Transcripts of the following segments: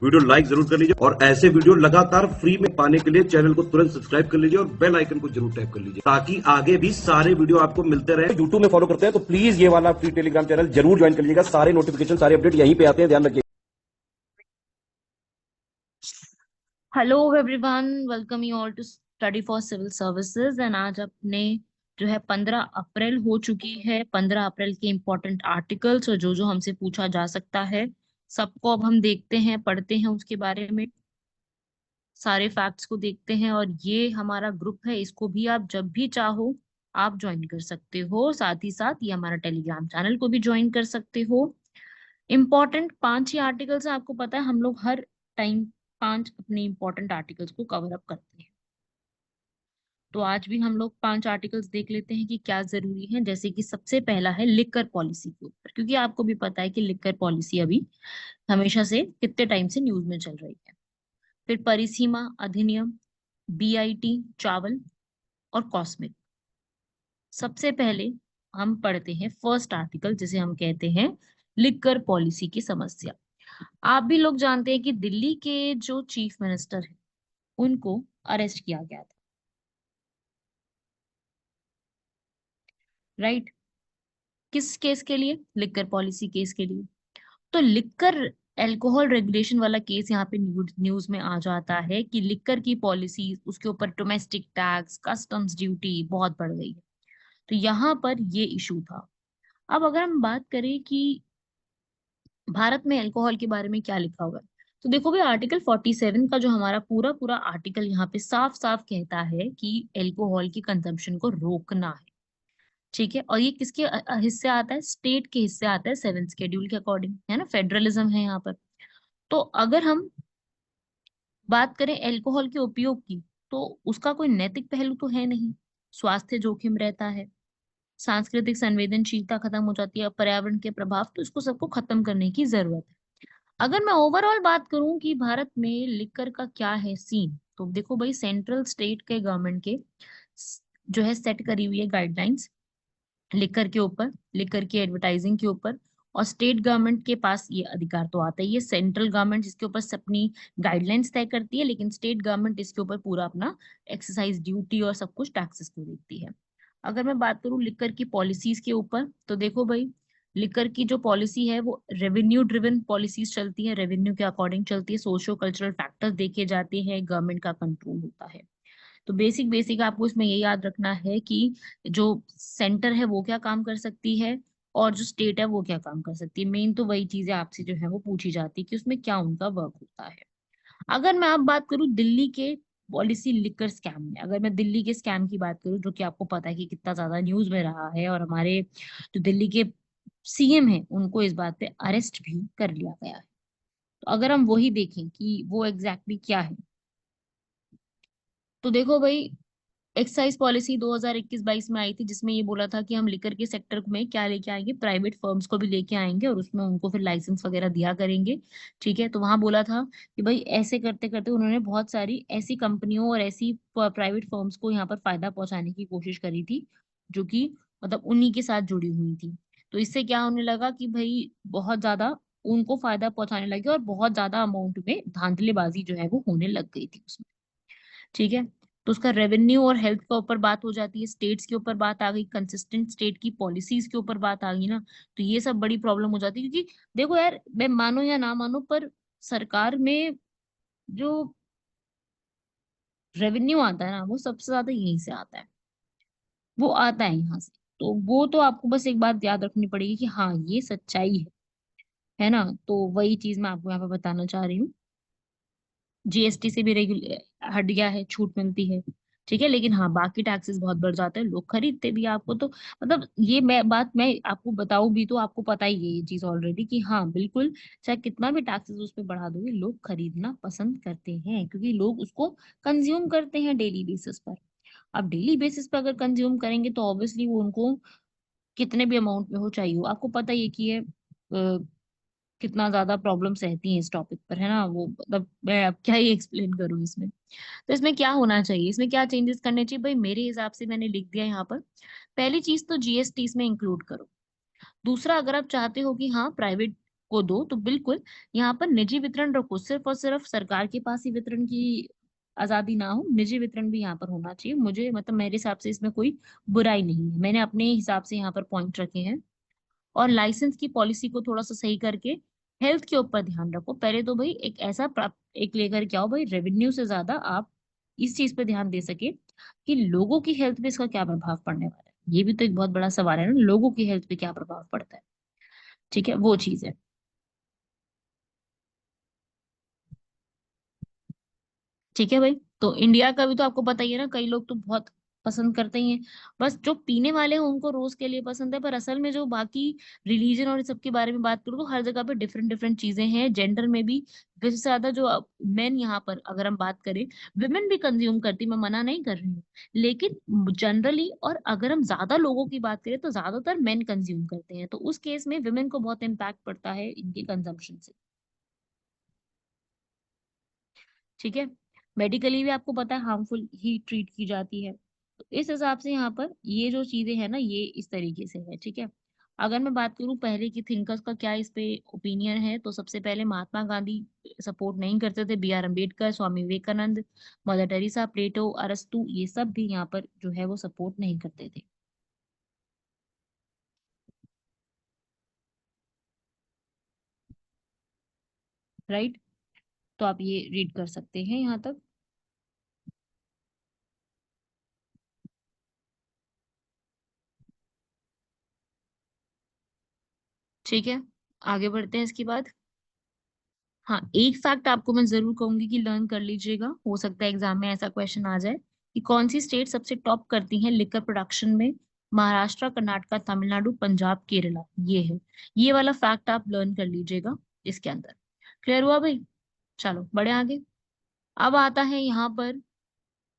Video like जरूर कर लीजिए और ऐसे वीडियो लगातार फ्री में पाने के लिए चैनल को तुरंत सब्सक्राइब कर लीजिए और बेल आइकन को जरूर टैप कर लीजिए ताकि आगे भी सारे वीडियो आपको मिलते रहे। यूट्यूब में फॉलो करते हैं तो प्लीज ये वाला फ्री टेलीग्राम चैनल जरूर ज्वाइन कर लीजिएगा। सारे नोटिफिकेशन, सारे अपडेट यहीं पे आते हैं, ध्यान रखिए। Hello everyone, welcome you all to study for civil services. एंड आज अपने जो है 15 अप्रैल हो चुकी है। 15 अप्रैल के इम्पोर्टेंट आर्टिकल्स और जो जो हमसे पूछा जा सकता है सबको अब हम देखते हैं, पढ़ते हैं उसके बारे में, सारे फैक्ट्स को देखते हैं। और ये हमारा ग्रुप है, इसको भी आप जब भी चाहो आप ज्वाइन कर सकते हो। साथ ही साथ ये हमारा टेलीग्राम चैनल को भी ज्वाइन कर सकते हो। इम्पोर्टेंट 5 ही आर्टिकल्स हैं, आपको पता है हम लोग हर टाइम 5 अपने इम्पोर्टेंट आर्टिकल्स को कवर अप करते हैं। तो आज भी हम लोग 5 आर्टिकल्स देख लेते हैं कि क्या जरूरी है। जैसे कि सबसे पहला है लिकर पॉलिसी के ऊपर, क्योंकि आपको भी पता है कि लिकर पॉलिसी अभी हमेशा से कितने टाइम से न्यूज में चल रही है। फिर परिसीमा अधिनियम, बीआईटी, चावल और कॉस्मिक। सबसे पहले हम पढ़ते हैं फर्स्ट आर्टिकल, जिसे हम कहते हैं लिकर पॉलिसी की समस्या। आप भी लोग जानते हैं कि दिल्ली के जो चीफ मिनिस्टर हैं उनको अरेस्ट किया गया था, राइट? किस केस के लिए? लिकर पॉलिसी केस के लिए। तो लिकर अल्कोहल रेगुलेशन वाला केस यहाँ पे न्यूज में आ जाता है कि लिकर की पॉलिसी, उसके ऊपर डोमेस्टिक टैक्स, कस्टम्स ड्यूटी बहुत बढ़ गई है। तो यहाँ पर ये इशू था। अब अगर हम बात करें कि भारत में अल्कोहल के बारे में क्या लिखा हुआ है, तो देखो भाई, आर्टिकल 47 का जो हमारा पूरा पूरा आर्टिकल यहाँ पे साफ साफ कहता है कि अल्कोहल की कंजम्पशन को रोकना है। ठीक है, और ये किसके हिस्से आता है? स्टेट के हिस्से आता है, 7th शेड्यूल के अकॉर्डिंग, है ना, फेडरलिज्म है यहाँ पर। तो अगर हम बात करें अल्कोहल के उपयोग की, तो उसका कोई नैतिक पहलू तो है नहीं। स्वास्थ्य जोखिम रहता है, सांस्कृतिक संवेदनशीलता खत्म हो जाती है, पर्यावरण के प्रभाव, तो इसको सबको खत्म करने की जरूरत है। अगर मैं ओवरऑल बात करूं कि भारत में लिकर का क्या है सीन, तो देखो भाई, सेंट्रल स्टेट के गवर्नमेंट के जो है सेट करी हुई है गाइडलाइंस लिकर के ऊपर, लिकर की एडवर्टाइजिंग के ऊपर। और स्टेट गवर्नमेंट के पास ये अधिकार तो आता ही है, सेंट्रल गवर्नमेंट इसके ऊपर से अपनी गाइडलाइंस तय करती है, लेकिन स्टेट गवर्नमेंट इसके ऊपर पूरा अपना एक्सरसाइज ड्यूटी और सब कुछ टैक्सेस को देखती है। अगर मैं बात करूं लिकर की पॉलिसीज के ऊपर, तो देखो भाई, लिकर की जो पॉलिसी है वो रेवेन्यू ड्रिवन पॉलिसीज चलती है, रेवेन्यू के अकॉर्डिंग चलती है, सोशियो कल्चरल फैक्टर्स देखे जाते हैं, गवर्नमेंट का कंट्रोल होता है। तो बेसिक बेसिक आपको इसमें ये याद रखना है कि जो सेंटर है वो क्या काम कर सकती है और जो स्टेट है वो क्या काम कर सकती है। मेन तो वही चीजें आपसे जो है वो पूछी जाती है कि उसमें क्या उनका वर्क होता है। अगर मैं आप बात करूं दिल्ली के पॉलिसी लिकर स्कैम में, अगर मैं दिल्ली के स्कैम की बात करूं, जो कि आपको पता है कि कितना ज्यादा न्यूज में रहा है, और हमारे जो दिल्ली के सीएम है उनको इस बात पे अरेस्ट भी कर लिया गया है। तो अगर हम वही देखें कि वो एग्जैक्टली क्या है, तो देखो भाई, एक्साइज पॉलिसी 2021-22 में आई थी, जिसमें ये बोला था कि हम लिकर के सेक्टर में क्या लेके आएंगे, प्राइवेट फर्म्स को भी लेके आएंगे और उसमें उनको फिर लाइसेंस वगैरह दिया करेंगे। ठीक है, तो वहां बोला था कि भाई ऐसे करते करते उन्होंने बहुत सारी ऐसी कंपनियों और ऐसी प्राइवेट फर्म्स को यहाँ पर फायदा पहुंचाने की कोशिश करी थी, जो कि मतलब उन्हीं के साथ जुड़ी हुई थी। तो इससे क्या होने लगा कि भाई बहुत ज्यादा उनको फायदा पहुंचाने लगे और बहुत ज्यादा अमाउंट में धांधलेबाजी जो है वो होने लग गई थी उसमें। ठीक है, तो उसका रेवेन्यू और हेल्थ के ऊपर बात हो जाती है, स्टेट्स के ऊपर बात आ गई, कंसिस्टेंट स्टेट की पॉलिसीज के ऊपर बात आ गई ना, तो ये सब बड़ी प्रॉब्लम हो जाती है। क्योंकि देखो यार, मैं मानो या ना मानो, पर सरकार में जो रेवेन्यू आता है ना, वो सबसे ज्यादा यहीं से आता है, वो आता है यहाँ से। तो वो तो आपको बस एक बात याद रखनी पड़ेगी कि हाँ ये सच्चाई है ना। तो वही चीज मैं आपको यहाँ पे बताना चाह रही हूँ। जीएसटी से भी रेगुल हट गया है, छूट मिलती है। ठीक है, लेकिन हाँ बाकी टैक्सेस बहुत बढ़ जाते हैं, लोग खरीदते भी हैं। आपको तो मतलब ये मैं आपको बताऊं भी तो आपको पता ही है ये चीज ऑलरेडी कि हाँ बिल्कुल, चाहे कितना भी टैक्सेस उस पर बढ़ा दोगे, लोग खरीदना पसंद करते हैं, क्योंकि लोग उसको कंज्यूम करते हैं डेली बेसिस पर। अब डेली बेसिस पर अगर कंज्यूम करेंगे तो ऑब्वियसली वो उनको कितने भी अमाउंट में हो चाहिए हो, आपको पता ही है कि ये कितना ज्यादा प्रॉब्लम्स रहती हैं इस टॉपिक पर, है ना। वो मतलब मैं अब क्या ही एक्सप्लेन करूं इसमें। तो इसमें क्या होना चाहिए, इसमें क्या चेंजेस करने चाहिए भाई, मेरे हिसाब से मैंने लिख दिया यहाँ पर। पहली चीज तो जीएसटी इसमें इंक्लूड करो। दूसरा, अगर आप चाहते हो कि हाँ प्राइवेट को दो, तो बिल्कुल यहाँ पर निजी वितरण रखो, सिर्फ और सिर्फ सरकार के पास ही वितरण की आजादी ना हो, निजी वितरण भी यहाँ पर होना चाहिए। मुझे मतलब मेरे हिसाब से इसमें कोई बुराई नहीं है, मैंने अपने हिसाब से यहाँ पर पॉइंट रखे हैं। और लाइसेंस की पॉलिसी को थोड़ा सा सही करके हेल्थ के ऊपर ध्यान रखो। पहले तो भाई एक ऐसा एक लेकर के आओ भाई, रेवेन्यू से ज्यादा आप इस चीज पे ध्यान दे सके कि लोगों की हेल्थ पे इसका क्या प्रभाव पड़ने वाला है। ये भी तो एक बहुत बड़ा सवाल है ना, लोगों की हेल्थ पे क्या प्रभाव पड़ता है। ठीक है, वो चीज है। ठीक है भाई। तो इंडिया का भी तो आपको पता ही है ना, कई लोग तो बहुत पसंद करते ही हैं। बस जो पीने वाले हैं उनको रोज के लिए पसंद है, पर असल में जो बाकी रिलीजन और इस सब के बारे में बात करूँ तो हर जगह पे डिफरेंट डिफरेंट चीजें हैं। जेंडर में भी वैसे ज्यादा जो मेन यहाँ पर अगर हम बात करें, विमेन भी कंज्यूम करती, मैं मना नहीं कर रही हूँ, लेकिन जनरली और अगर हम ज्यादा लोगों की बात करें तो ज्यादातर मेन कंज्यूम करते हैं, तो उस केस में विमेन को बहुत इम्पैक्ट पड़ता है इनके कंजम्पशन से। ठीक है। मेडिकली भी आपको पता है हार्मफुल ही ट्रीट की जाती है, तो इस हिसाब से यहाँ पर ये जो चीजें हैं ना, ये इस तरीके से है। ठीक है। अगर मैं बात करूं पहले की थिंकर्स का क्या इस पे ओपिनियन है, तो सबसे पहले महात्मा गांधी सपोर्ट नहीं करते थे, B R Ambedkar, Swami Vivekananda, Mother Teresa, Plato, अरस्तु, ये सब भी यहाँ पर जो है वो सपोर्ट नहीं करते थे। राइट। तो आप ये रीड कर सकते हैं यहाँ तक। ठीक है, आगे बढ़ते हैं इसके बाद। हाँ, एक फैक्ट आपको मैं जरूर कहूंगी कि लर्न कर लीजिएगा, हो सकता है एग्जाम में ऐसा क्वेश्चन आ जाए कि कौन सी स्टेट सबसे टॉप करती है लिकर प्रोडक्शन में। महाराष्ट्र, कर्नाटक, तमिलनाडु, पंजाब, केरला, ये है। ये वाला फैक्ट आप लर्न कर लीजिएगा इसके अंदर। क्लियर हुआ भाई? चलो बड़े आगे। अब आता है यहाँ पर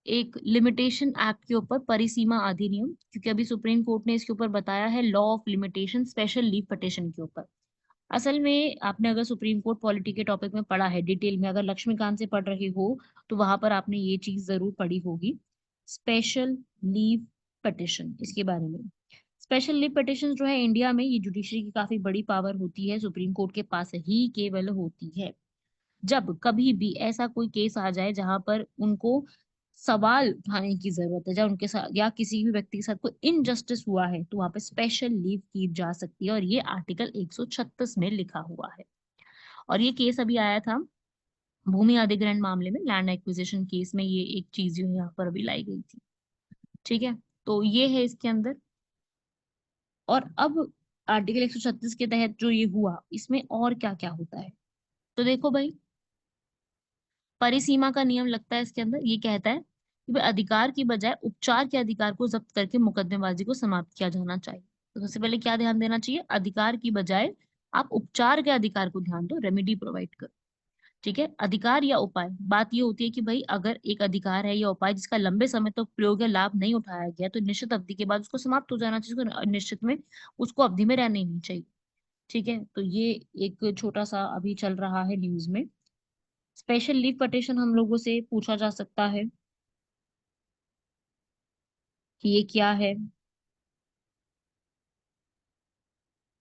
एक लिमिटेशन एक्ट के ऊपर, परिसीमा अधिनियम, क्योंकि अभी सुप्रीम कोर्ट ने इसके ऊपर बताया है law of limitation special leave petition के ऊपर। असल में आपने अगर सुप्रीम कोर्ट पॉलिटी के टॉपिक में पढ़ा है डिटेल में, अगर लक्ष्मीकांत से पढ़ रहे हो तो वहां पर आपने ये चीज जरूर पढ़ी होगी, स्पेशल लीव पटिशन इसके बारे में। स्पेशल लीव पटिशन जो है इंडिया में, ये जुडिशरी की काफी बड़ी पावर होती है, सुप्रीम कोर्ट के पास ही केवल होती है। जब कभी भी ऐसा कोई केस आ जाए जहां पर उनको सवाल उठाने की जरूरत है, जब उनके साथ या किसी भी व्यक्ति के साथ कोई इनजस्टिस हुआ है, तो वहां पे स्पेशल लीव की जा सकती है, और ये आर्टिकल 136 में लिखा हुआ है। और ये केस अभी आया था भूमि अधिग्रहण मामले में, लैंड एक्विजिशन केस में, ये एक चीज जो है यहाँ पर अभी लाई गई थी। ठीक है। तो ये है इसके अंदर। और अब आर्टिकल 136 के तहत जो ये हुआ, इसमें और क्या क्या होता है, तो देखो भाई, परिसीमा का नियम लगता है इसके अंदर। ये कहता है कि भाई अधिकार की बजाय उपचार के अधिकार को जब्त करके मुकदमेबाजी को समाप्त किया जाना चाहिए। तो सबसे पहले क्या ध्यान देना चाहिए, अधिकार की बजाय आप उपचार के अधिकार को ध्यान दो, रेमेडी प्रोवाइड करो। ठीक है। अधिकार या उपाय, बात ये होती है कि भाई अगर एक अधिकार है या उपाय जिसका लंबे समय तक प्रयोग या लाभ नहीं उठाया गया, तो निश्चित अवधि के बाद उसको समाप्त हो जाना चाहिए, उसको निश्चित में उसको अवधि में रहने नहीं चाहिए। ठीक है। तो ये एक छोटा सा अभी चल रहा है न्यूज में। स्पेशल लीव पटिशन हम लोगों से पूछा जा सकता है कि ये क्या है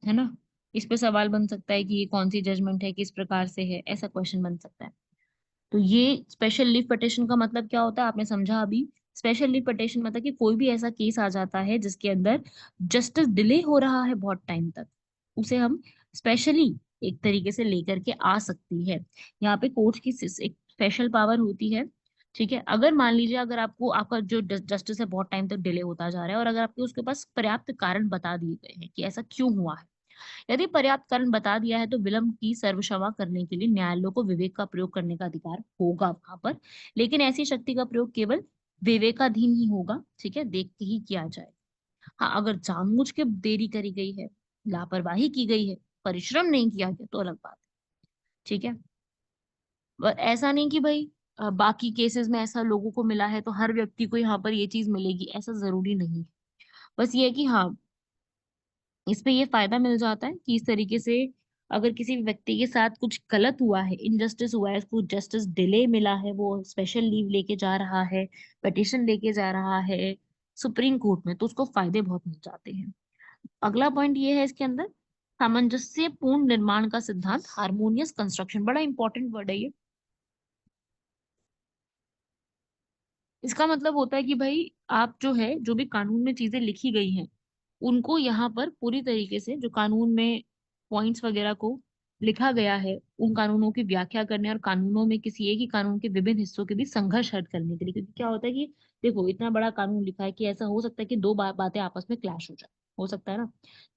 ना। इस पे सवाल बन सकता है कि ये कौन सी जजमेंट है, किस प्रकार से है, ऐसा क्वेश्चन बन सकता है। तो ये स्पेशल लीव पटिशन का मतलब क्या होता है, आपने समझा अभी। स्पेशल लीव पटिशन मतलब कि कोई भी ऐसा केस आ जाता है जिसके अंदर जस्टिस डिले हो रहा है बहुत टाइम तक, उसे हम स्पेशली एक तरीके से लेकर के आ सकती है। यहाँ पे कोर्ट की एक स्पेशल पावर होती है। ठीक है। अगर मान लीजिए अगर आपको आपका जो जस्टिस है बहुत टाइम तक डिले होता जा रहा है, और अगर आपके उसके पास पर्याप्त कारण बता दिए गए हैं कि ऐसा क्यों हुआ है, यदि पर्याप्त कारण बता दिया है, तो विलंब की सर्वक्षमा करने के लिए न्यायालय को विवेक का प्रयोग करने का अधिकार होगा वहां पर। लेकिन ऐसी शक्ति का प्रयोग केवल विवेकाधीन ही होगा। ठीक है, देख के ही किया जाए। हाँ, अगर जानबूझ के देरी करी गई है, लापरवाही की गई है, परिश्रम नहीं किया गया, तो अलग बात है। ठीक है। ऐसा नहीं कि भाई बाकी केसेस में ऐसा लोगों को मिला है तो हर व्यक्ति को यहाँ पर ये चीज मिलेगी, ऐसा जरूरी नहीं है। बस ये है कि हाँ, इस पे ये फायदा मिल जाता है कि इस तरीके से अगर किसी भी व्यक्ति के साथ कुछ गलत हुआ है, इनजस्टिस हुआ है, उसको जस्टिस डिले मिला है, वो स्पेशल लीव लेके जा रहा है, पिटिशन लेके जा रहा है सुप्रीम कोर्ट में, तो उसको फायदे बहुत मिल जाते हैं। अगला पॉइंट ये है इसके अंदर सामंजस्यपूर्ण निर्माण का सिद्धांत, हार्मोनियस कंस्ट्रक्शन, बड़ा इंपॉर्टेंट वर्ड है ये। इसका मतलब होता है कि भाई आप जो है, जो भी कानून में चीजें लिखी गई हैं, उनको यहाँ पर पूरी तरीके से जो कानून में पॉइंट्स वगैरह को लिखा गया है, उन कानूनों की व्याख्या करने और कानूनों में किसी एक ही कानून के विभिन्न हिस्सों के बीच संघर्ष हल करने के लिए। क्योंकि क्या होता है कि देखो, इतना बड़ा कानून लिखा है कि ऐसा हो सकता है कि दो बातें आपस में क्लैश हो जाए। हो सकता है ना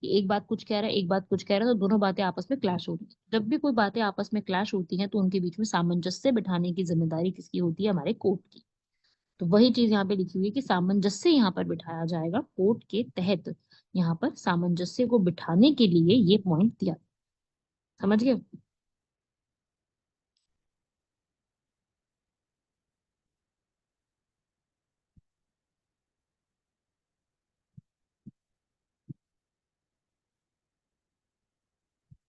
कि एक बात कुछ कह रहा है, एक बात कुछ कह रहा है, तो दोनों बातें आपस में क्लैश हो रही है। जब भी कोई बातें आपस में क्लैश होती हैं तो उनके बीच में सामंजस्य बिठाने की जिम्मेदारी किसकी होती है? हमारे कोर्ट की। तो वही चीज यहाँ पे लिखी हुई है कि सामंजस्य यहाँ पर बिठाया जाएगा कोर्ट के तहत। यहाँ पर सामंजस्य को बिठाने के लिए ये पॉइंट दिया। समझ गए?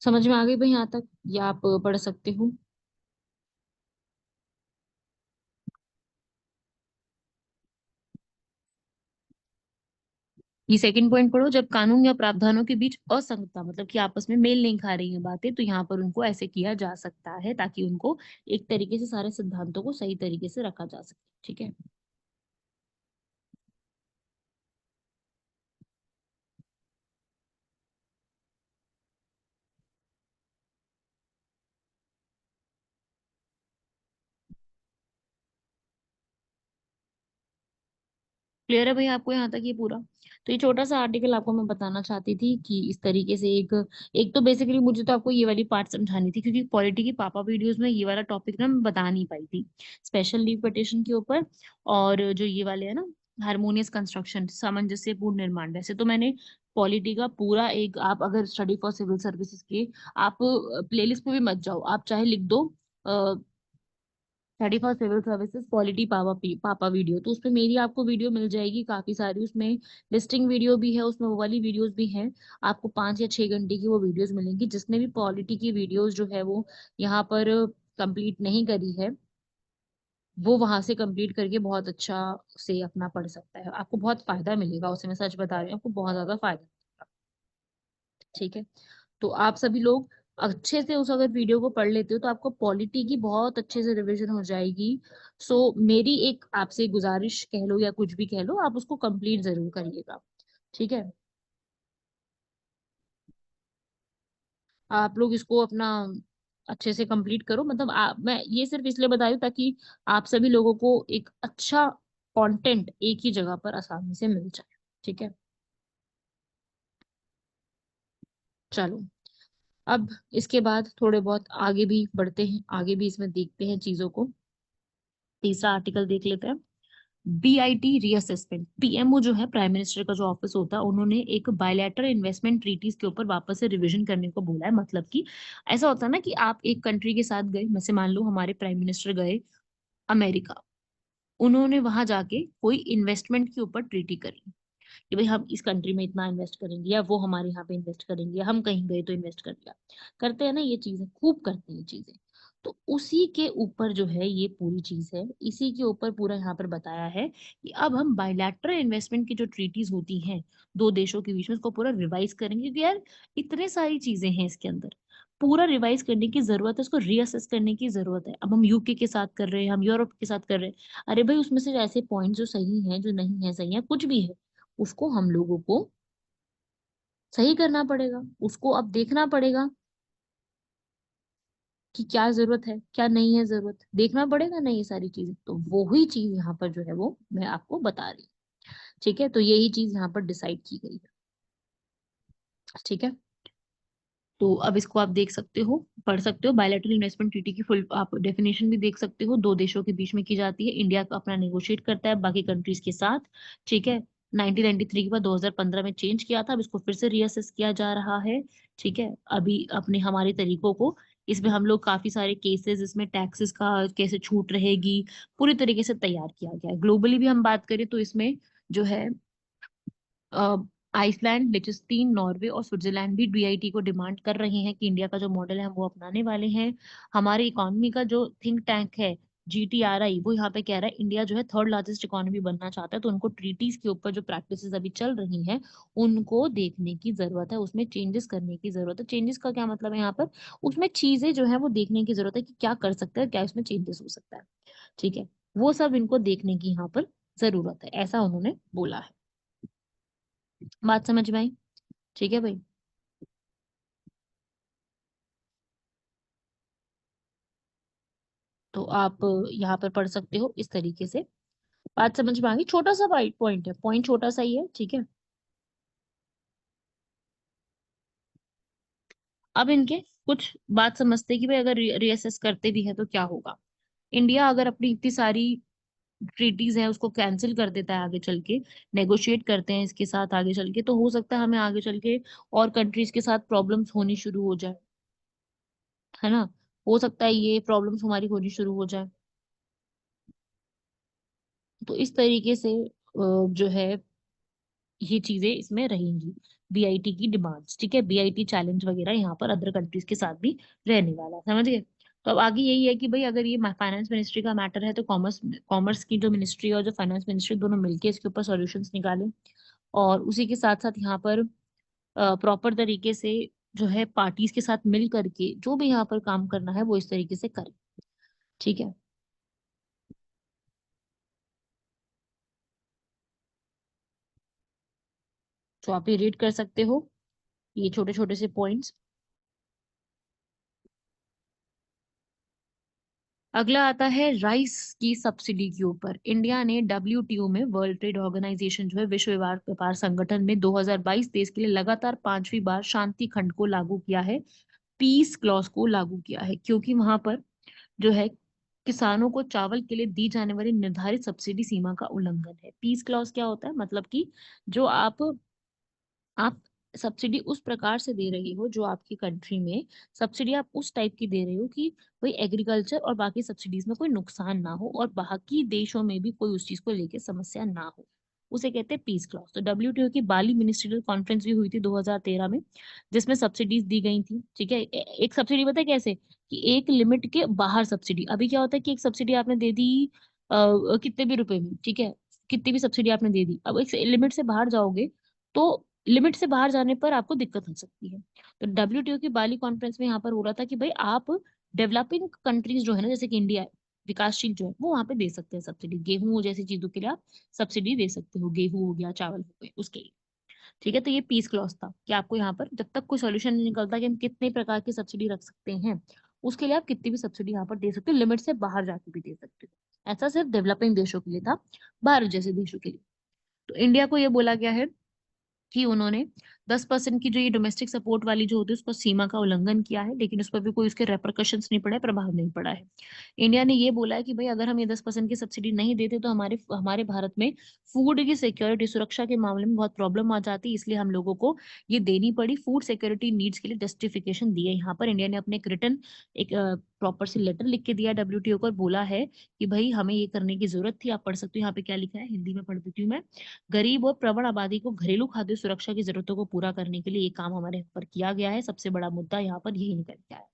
समझ में आ गई भाई यहाँ तक, या आप पढ़ सकते हो? ये सेकंड पॉइंट पढ़ो, जब कानून या प्रावधानों के बीच असंगतता, मतलब कि आपस में मेल नहीं खा रही हैं बातें, तो यहाँ पर उनको ऐसे किया जा सकता है ताकि उनको एक तरीके से सारे सिद्धांतों को सही तरीके से रखा जा सके। ठीक है। क्लियर है भाई आपको यहाँ तक ये पूरा? तो ये छोटा सा आर्टिकल आपको मैं बताना चाहती थी कि इस तरीके से एक एक तो बेसिकली मुझे तो आपको ये वाली पार्ट समझानी थी, क्योंकि पॉलिटी की पापा वीडियोस में ये वाला टॉपिक ना मैं बता नहीं पाई थी, स्पेशल लीव पिटिशन के ऊपर। और जो ये वाले है ना, हार्मोनियस कंस्ट्रक्शन, सामंजस्यपूर्ण निर्माण, वैसे तो मैंने पॉलिटी का पूरा एक, आप अगर स्टडी फॉर सिविल सर्विसेज के, आप प्लेलिस्ट पे भी मत जाओ, आप चाहे लिख दो study for civil services polity पापा पापा वीडियो, तो उसमें मेरी आपको वीडियो मिल जाएगी काफी सारी। उसमें लिस्टिंग वीडियो भी है, उसमें वो वाली वीडियोस भी हैं। आपको 5 या 6 घंटे की वो वीडियोस मिलेंगी। जिसने भी पॉलिटी की वीडियोस जो है वो यहाँ पर कंप्लीट नहीं करी है, वो वहां से कंप्लीट करके बहुत अच्छा से अपना पढ़ सकता है। आपको बहुत फायदा मिलेगा उससे, मैं सच बता रही हूँ, आपको बहुत ज्यादा फायदा मिलेगा। ठीक है। तो आप सभी लोग अच्छे से उस अगर वीडियो को पढ़ लेते हो तो आपको पॉलिटी की बहुत अच्छे से रिवीजन हो जाएगी। सो मेरी एक आपसे गुजारिश कह लो या कुछ भी कह लो, आप उसको कंप्लीट जरूर करिएगा। ठीक है। आप लोग इसको अपना अच्छे से कंप्लीट करो। मतलब मैं ये सिर्फ इसलिए बता रही हूँ ताकि आप सभी लोगों को एक अच्छा कंटेंट एक ही जगह पर आसानी से मिल जाए। ठीक है। चलो, अब इसके बाद थोड़े बहुत आगे भी बढ़ते हैं, आगे भी इसमें देखते हैं चीजों को। तीसरा आर्टिकल देख लेते हैं। बीआईटी रीअसेसमेंट, पीएमओ जो है, प्राइम मिनिस्टर का जो ऑफिस होता है, उन्होंने एक बायलैटरल इन्वेस्टमेंट ट्रीटीज के ऊपर वापस से रिवीजन करने को बोला है। मतलब कि ऐसा होता है ना कि आप एक कंट्री के साथ गए, जैसे मान लो हमारे प्राइम मिनिस्टर गए अमेरिका, उन्होंने वहां जाके कोई इन्वेस्टमेंट के ऊपर ट्रीटी करी कि भाई हम इस कंट्री में इतना इन्वेस्ट करेंगे, या वो हमारे यहाँ पे इन्वेस्ट करेंगे, या हम कहीं गए तो इन्वेस्ट कर लिया। करते हैं ना ये चीजें, खूब करते हैं ये चीजें। तो उसी के ऊपर जो है ये पूरी चीज है, इसी के ऊपर पूरा यहाँ पर बताया है कि अब हम बायलैटरल इन्वेस्टमेंट की जो ट्रीटीज होती हैं दो देशों के बीच में, उसको पूरा रिवाइज करेंगे। क्योंकि यार इतने सारी चीजें हैं इसके अंदर, पूरा रिवाइज करने की जरूरत है, उसको रीअसेस करने की जरूरत है। अब हम यूके के साथ कर रहे हैं, हम यूरोप के साथ कर रहे हैं, अरे भाई उसमें से ऐसे पॉइंट जो सही हैं, जो नहीं है सही है, कुछ भी है, उसको हम लोगों को सही करना पड़ेगा। उसको अब देखना पड़ेगा कि क्या जरूरत है, क्या नहीं है जरूरत, देखना पड़ेगा ना ये सारी चीजें। तो वो ही चीज यहाँ पर जो है वो मैं आपको बता रही हूँ। ठीक है। तो यही चीज यहाँ पर डिसाइड की गई है। ठीक है। तो अब इसको आप देख सकते हो, पढ़ सकते हो। बायलैटरल इन्वेस्टमेंट ट्रीटी की फुल आप डेफिनेशन भी देख सकते हो। दो देशों के बीच में की जाती है, इंडिया का अपना नेगोशिएट करता है बाकी कंट्रीज के साथ। ठीक है। 1993 के बाद 2015 में चेंज किया था, अब इसको फिर से रीअसेस किया जा रहा है। ठीक है। अभी अपने हमारे तरीकों को, इसमें हम लोग काफी सारे केसेस, इसमें टैक्सेस का कैसे छूट रहेगी, पूरी तरीके से तैयार किया गया है। ग्लोबली भी हम बात करें तो इसमें जो है आइसलैंड, लिechtenstein, नॉर्वे और स्विट्जरलैंड भी बीआईटी को डिमांड कर रहे हैं कि इंडिया का जो मॉडल है वो अपनाने वाले हैं। हमारी इकोनॉमी का जो थिंक टैंक है GTRI वो यहाँ पे कह रहा है इंडिया जो है थर्ड लार्जेस्ट इकोनॉमी बनना चाहता है, तो उनको ट्रीटीज के ऊपर जो प्रैक्टिसेस अभी चल रही हैं उनको देखने की जरूरत है, उसमें चेंजेस करने की जरूरत है। चेंजेस का क्या मतलब है यहाँ पर, उसमें चीजें जो है वो देखने की जरूरत है कि क्या कर सकते हैं, क्या इसमें चेंजेस हो सकता है। ठीक है, वो सब इनको देखने की यहाँ पर जरूरत है, ऐसा उन्होंने बोला है। बात समझ में आई? ठीक है भाई। तो आप यहाँ पर पढ़ सकते हो इस तरीके से, बात समझ में आ गई। छोटा सा पॉइंट है, पॉइंट छोटा सा ही है, ठीक है। अब इनके कुछ बात समझते हैं कि भाई अगर रीअसेस करते भी है तो क्या होगा। इंडिया अगर अपनी इतनी सारी ट्रीटीज है उसको कैंसिल कर देता है आगे चल के, नेगोशिएट करते हैं इसके साथ आगे चल के, तो हो सकता है हमें आगे चल के और कंट्रीज के साथ प्रॉब्लम्स होनी शुरू हो जाए, है ना। हो सकता है ये प्रॉब्लम्स हमारी होनी शुरू हो जाए। तो इस तरीके से जो है ये चीजें इसमें रहेंगी, BIT की डिमांड्स, ठीक है, BIT चैलेंज वगैरह यहाँ पर अदर कंट्रीज के साथ भी रहने वाला है, समझ गए। तो अब आगे यही है कि भाई अगर ये फाइनेंस मिनिस्ट्री का मैटर है तो कॉमर्स कॉमर्स की जो मिनिस्ट्री और जो फाइनेंस मिनिस्ट्री दोनों मिलकर इसके ऊपर सॉल्यूशंस निकालें, और उसी के साथ साथ यहाँ पर प्रॉपर तरीके से जो है पार्टीज के साथ मिल करके जो भी यहाँ पर काम करना है वो इस तरीके से करें, ठीक है। तो आप ये रीड कर सकते हो ये छोटे छोटे से पॉइंट्स। अगला आता है राइस की सब्सिडी के ऊपर। इंडिया ने WTO में, वर्ल्ड ट्रेड ऑर्गेनाइजेशन जो है, विश्व व्यापार व्यापार संगठन में 2022-23 के लिए लगातार पांचवी बार शांति खंड को लागू किया है, पीस क्लॉज को लागू किया है, क्योंकि वहां पर जो है किसानों को चावल के लिए दी जाने वाली निर्धारित सब्सिडी सीमा का उल्लंघन है। पीस क्लॉज क्या होता है, मतलब कि जो आप सब्सिडी उस प्रकार से दे रही हो, जो आपकी कंट्री में सब्सिडी आप उस टाइप की दे रही हो कि कोई एग्रीकल्चर और बाकी सब्सिडीज में कोई नुकसान ना हो और बाकी देशों में भी कोई उस चीज को लेके समस्या ना हो, उसे कहते हैं पीस क्लॉज। तो WTO की बाली मिनिस्ट्रियल कॉन्फ्रेंस भी हुई थी 2013 में, जिसमें सब्सिडीज दी गई थी, ठीक है। एक सब्सिडी पता है कैसे, कि एक लिमिट के बाहर सब्सिडी। अभी क्या होता है कि एक सब्सिडी आपने दे दी कितने भी रुपए में, ठीक है, कितनी भी सब्सिडी आपने दे दी, अब एक लिमिट से बाहर जाओगे तो लिमिट से बाहर जाने पर आपको दिक्कत हो सकती है। तो WTO की बाली कॉन्फ्रेंस में यहाँ पर हो रहा था कि भाई आप डेवलपिंग कंट्रीज जो है ना, जैसे कि इंडिया है, विकासशील जो है, वो वहां पे दे सकते हैं सब्सिडी, गेहूं जैसी चीजों के लिए आप सब्सिडी दे सकते हो, गेहूं हो गया, चावल हो गए, उसके लिए, ठीक है। तो ये पीस क्लॉज था कि आपको यहाँ पर जब तक कोई सॉल्यूशन नहीं निकलता कि हम कितने प्रकार की सब्सिडी रख सकते हैं, उसके लिए आप कितनी भी सब्सिडी यहाँ पर दे सकते हो, लिमिट से बाहर जाके भी दे सकते हो। ऐसा सिर्फ डेवलपिंग देशों के लिए था, भारत जैसे देशों के लिए। तो इंडिया को ये बोला गया है कि उन्होंने 10% की जो ये डोमेस्टिक सपोर्ट वाली जो होती है उसको सीमा का उल्लंघन किया है, लेकिन उस पर भी कोई उसके रेपरकशंस नहीं पड़े, प्रभाव नहीं पड़ा है। इंडिया ने ये बोला है कि भाई अगर हम ये 10% की सब्सिडी नहीं देते तो हमारे हमारे भारत में फूड की सिक्योरिटी, सुरक्षा के मामले में बहुत प्रॉब्लम आ जाती, इसलिए हम लोगों को ये देनी पड़ी। फूड सिक्योरिटी नीड्स के लिए जस्टिफिकेशन दिए। यहाँ पर इंडिया ने अपने एक रिटर्न, एक प्रॉपर सी लेटर लिख के दिया WTO को और बोला है कि भाई हमें ये करने की जरूरत थी। आप पढ़ सकते हो यहाँ पे क्या लिखा है, हिंदी में पढ़ देती हूँ मैं। गरीब और प्रवण आबादी को घरेलू खाद्य सुरक्षा की जरूरतों को पूरा करने के लिए ये काम हमारे यहाँ पर किया गया है, सबसे बड़ा मुद्दा यहाँ पर यही निकल के आया,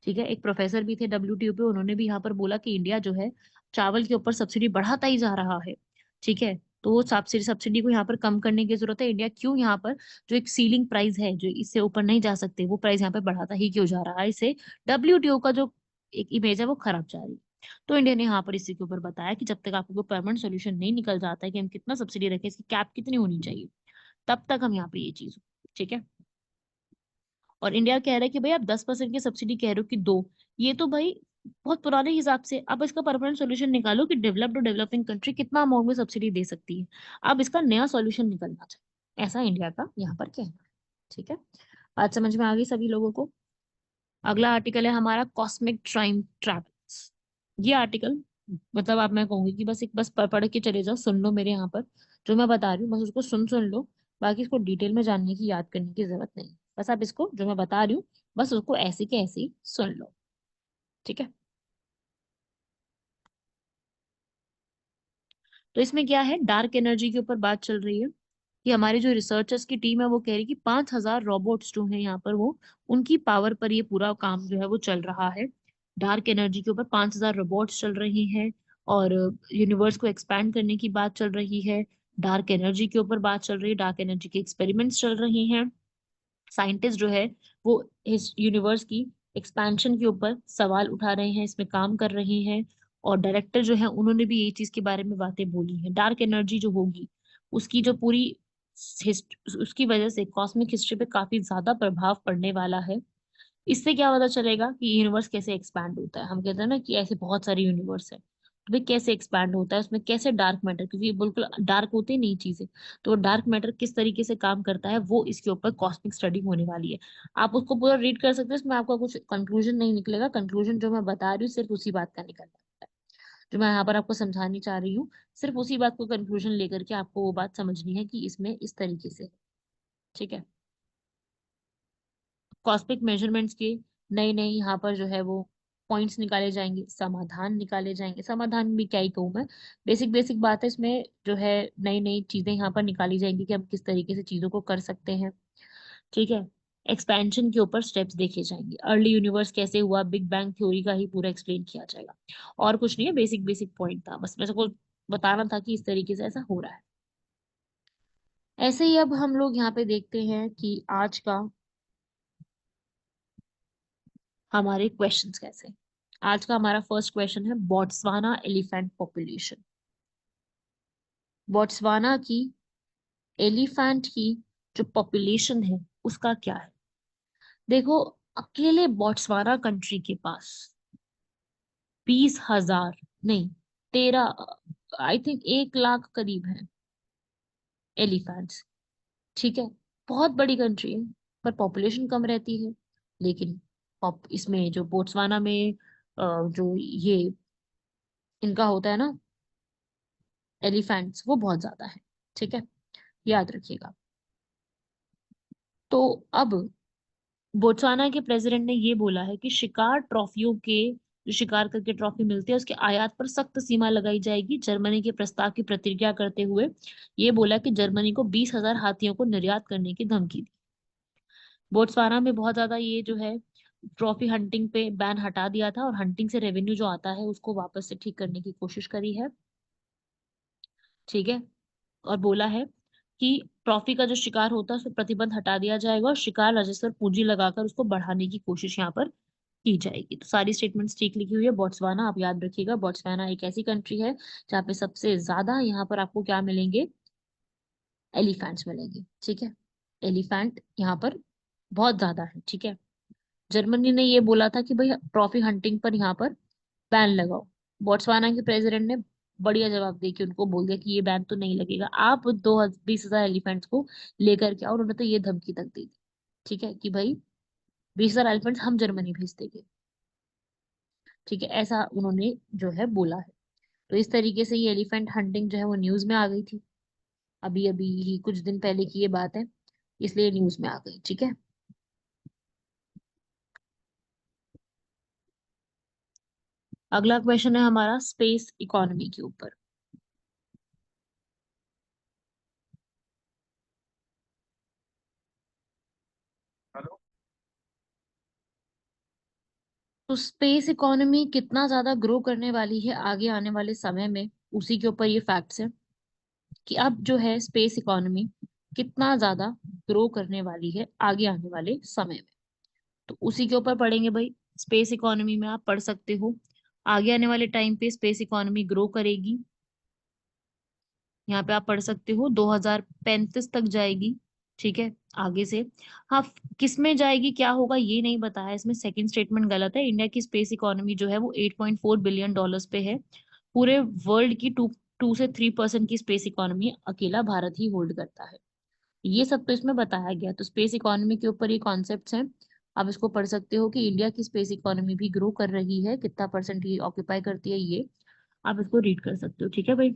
ठीक है। एक प्रोफेसर भी थे WTO पे, उन्होंने भी यहाँ पर बोला कि इंडिया जो है चावल के ऊपर सब्सिडी बढ़ाता ही जा रहा है, ठीक है। तो वो सब्सिडी सब्सिडी को यहाँ पर कम करने की जरूरत है। इंडिया क्यों यहाँ पर जो एक सीलिंग प्राइस है, जो इससे ऊपर नहीं जा सकते, वो प्राइस यहाँ पे बढ़ाता ही क्यों जा रहा है, इससे WTO का जो एक इमेज है वो खराब जा रही है। तो इंडिया ने यहाँ पर इसी के ऊपर बताया कि जब तक आपको कोई परमानेंट सोल्यूशन नहीं निकल जाता है कि हम कितना सब्सिडी रखें, इसकी कैप कितनी होनी चाहिए, तब तक हम यहाँ पे ये चीज, ठीक है। और इंडिया कह रहा है कि भाई आप 10% की सब्सिडी कह रहे हो कि दो, ये तो भाई बहुत पुराने हिसाब से, अब इसका परमानेंट सॉल्यूशन निकालो कि डेवलप्ड और डेवलपिंग कंट्री कितना अमाउंट में सब्सिडी दे सकती है। अब इसका नया सॉल्यूशन निकलना चाहिए, ऐसा इंडिया का यहाँ पर कहना है, ठीक है। बात समझ में आ गई सभी लोगों को। अगला आर्टिकल है हमारा कॉस्मिक टाइम ट्रैवल्स। ये आर्टिकल मतलब आप, मैं कहूंगी कि बस एक बस पढ़ के चले जाओ, सुन लो मेरे यहाँ पर जो मैं बता रही हूँ, बस उसको सुन सुन लो। बाकी इसको डिटेल में जानने की, याद करने की जरूरत नहीं, बस आप इसको जो मैं बता रही हूँ बस उसको ऐसे के ऐसे ही सुन लो, ठीक है। तो इसमें क्या है, डार्क एनर्जी के ऊपर बात चल रही है कि हमारी जो रिसर्चर्स की टीम है वो कह रही है कि 5,000 रोबोट्स जो है यहाँ पर वो, उनकी पावर पर ये पूरा काम जो है वो चल रहा है। डार्क एनर्जी के ऊपर 5,000 रोबोट्स चल रही हैं, और यूनिवर्स को एक्सपैंड करने की बात चल रही है। डार्क एनर्जी के ऊपर बात चल रही है, डार्क एनर्जी के एक्सपेरिमेंट्स चल रही हैं। साइंटिस्ट जो है वो इस यूनिवर्स की एक्सपेंशन के ऊपर सवाल उठा रहे हैं, इसमें काम कर रहे हैं। और डायरेक्टर जो है उन्होंने भी यही चीज के बारे में बातें बोली हैं। डार्क एनर्जी जो होगी उसकी जो पूरी उसकी वजह से कॉस्मिक हिस्ट्री पे काफी ज्यादा प्रभाव पड़ने वाला है। इससे क्या पता चलेगा कि यूनिवर्स कैसे एक्सपैंड होता है। हम कहते हैं ना कि ऐसे बहुत सारे यूनिवर्स है, तो भाई कैसे एक्सपैंड होता है, उसमें कैसे डार्क मैटर, क्योंकि ये बिल्कुल डार्क होते ही नहीं चीजें, तो डार्क मैटर किस तरीके से काम करता है वो इसके ऊपर कॉस्मिक स्टडी होने वाली है। आप उसको पूरा रीड कर सकते हैं, इसमें आपका कुछ कंक्लूजन नहीं निकलेगा। कंक्लूजन जो मैं बता रही हूँ सिर्फ उसी बात का निकलता है, जो मैं यहाँ पर आपको समझानी चाह रही हूँ। सिर्फ उसी बात को कंक्लूजन लेकर के आपको वो बात समझनी है कि इसमें इस तरीके से, ठीक है। कॉस्मिक मेजरमेंट्स के नए नए यहाँ पर जो है वो पॉइंट्स निकाले जाएंगे, समाधान निकाले जाएंगे। समाधान भी क्या ही कहूँ मैं, बेसिक बेसिक बात है इसमें जो है। नई नई चीजें यहाँ पर निकाली जाएंगी कि हम किस तरीके से चीजों को कर सकते हैं, ठीक है। एक्सपेंशन के ऊपर स्टेप्स देखे जाएंगे, अर्ली यूनिवर्स कैसे हुआ, बिग बैंग थ्योरी का ही पूरा एक्सप्लेन किया जाएगा। और कुछ नहीं है, बेसिक बेसिक पॉइंट था बस, मेरे को बताना था कि इस तरीके से ऐसा हो रहा है। ऐसे ही अब हम लोग यहाँ पे देखते हैं कि आज का हमारे क्वेश्चंस कैसे हैं। आज का हमारा फर्स्ट क्वेश्चन है बोट्सवाना एलिफेंट पॉपुलेशन। बोट्सवाना की एलिफेंट की जो पॉपुलेशन है उसका क्या है। देखो, अकेले बोट्सवाना कंट्री के पास 20,000 नहीं, 13, आई थिंक 1 लाख करीब है एलिफेंट्स, ठीक है। बहुत बड़ी कंट्री है, पर पॉपुलेशन कम रहती है। लेकिन इसमें जो बोट्सवाना में जो ये इनका होता है ना एलिफेंट्स, वो बहुत ज्यादा है, ठीक है, याद रखिएगा। तो अब बोत्सवाना के प्रेसिडेंट ने ये बोला है कि शिकार ट्रॉफियों के, जो शिकार करके ट्रॉफी मिलती है उसके आयात पर सख्त सीमा लगाई जाएगी। जर्मनी के प्रस्ताव की प्रतिक्रिया करते हुए ये बोला कि जर्मनी को 20,000 हाथियों को निर्यात करने की धमकी दी। बोत्सवाना में बहुत ज्यादा ये जो है ट्रॉफी हंटिंग पे बैन हटा दिया था, और हंटिंग से रेवेन्यू जो आता है उसको वापस से ठीक करने की कोशिश करी है, ठीक है। और बोला है कि ट्रॉफी का जो शिकार होता है उस पर प्रतिबंध हटा दिया जाएगा, और शिकार राजस्व पर पूंजी लगाकर उसको बढ़ाने की कोशिश यहाँ पर की जाएगी। तो सारी स्टेटमेंट्स ठीक लिखी हुई है। बोट्सवाना आप याद रखिएगा, बोट्सवाना एक ऐसी कंट्री है जहाँ पे सबसे ज्यादा यहाँ पर आपको क्या मिलेंगे, एलिफेंट्स मिलेंगे, ठीक है। एलिफेंट यहाँ पर बहुत ज्यादा है, ठीक है। जर्मनी ने ये बोला था कि भाई ट्रॉफी हंटिंग पर यहाँ पर बैन लगाओ। बोट्सवाना के प्रेसिडेंट ने बढ़िया जवाब दे के उनको बोल दिया कि ये बैन तो नहीं लगेगा, आप 20,000 एलिफेंट्स को लेकर के आओ। उन्होंने तो ये धमकी तक दे दी, ठीक है, कि भाई 20,000 एलिफेंट्स हम जर्मनी भेज देंगे, ठीक है। ऐसा उन्होंने जो है बोला है। तो इस तरीके से ये एलिफेंट हंटिंग जो है वो न्यूज में आ गई थी, अभी अभी ही कुछ दिन पहले की ये बात है, इसलिए न्यूज में आ गई, ठीक है। अगला क्वेश्चन है हमारा स्पेस इकोनॉमी के ऊपर। तो स्पेस इकोनॉमी कितना ज्यादा ग्रो करने वाली है आगे आने वाले समय में, उसी के ऊपर ये फैक्ट्स है कि अब जो है स्पेस इकोनॉमी कितना ज्यादा ग्रो करने वाली है आगे आने वाले समय में। तो उसी के ऊपर पढ़ेंगे भाई। स्पेस इकोनॉमी में आप पढ़ सकते हो आगे आने वाले टाइम पे स्पेस इकोनॉमी ग्रो करेगी। यहाँ पे आप पढ़ सकते हो 2035 तक जाएगी, ठीक है, आगे से। हाँ, किस में जाएगी क्या होगा ये नहीं बताया इसमें, सेकंड स्टेटमेंट गलत है। इंडिया की स्पेस इकोनॉमी जो है वो 8.4 बिलियन डॉलर्स पे है। पूरे वर्ल्ड की 2 से 3% की स्पेस इकोनॉमी अकेला भारत ही होल्ड करता है। ये सब तो इसमें बताया गया। तो स्पेस इकोनॉमी के ऊपर ये कॉन्सेप्ट्स हैं, आप इसको पढ़ सकते हो कि इंडिया की स्पेस इकोनॉमी भी ग्रो कर रही है, कितना परसेंट ये ऑक्यूपाई करती है ये आप इसको रीड कर सकते हो, ठीक है भाई।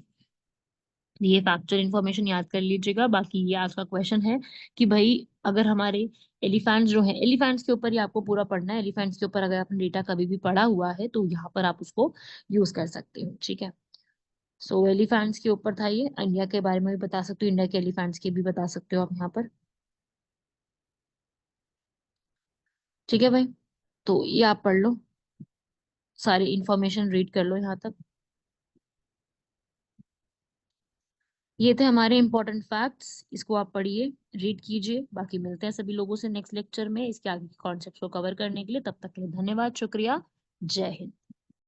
ये फैक्चुअल इंफॉर्मेशन याद कर लीजिएगा। बाकी ये आज का क्वेश्चन है कि भाई अगर हमारे एलिफेंट्स जो है, एलिफेंट्स के ऊपर ही आपको पूरा पढ़ना है। एलिफेंट्स के ऊपर अगर आपने डेटा कभी भी पढ़ा हुआ है तो यहाँ पर आप उसको यूज कर सकते हो, ठीक है। सो एलिफेंट्स के ऊपर था ये। इंडिया के बारे में भी बता सकते हो, इंडिया के एलिफेंट्स के भी बता सकते हो आप यहाँ पर, ठीक है भाई। तो ये आप पढ़ लो। सारी इंफॉर्मेशन रीड कर लो यहाँ तक। ये थे हमारे इंपॉर्टेंट फैक्ट्स, इसको आप पढ़िए, रीड कीजिए। बाकी मिलते हैं सभी लोगों से नेक्स्ट लेक्चर में इसके आगे के कॉन्सेप्ट्स को कवर करने के लिए। तब तक के लिए धन्यवाद, शुक्रिया, जय हिंद।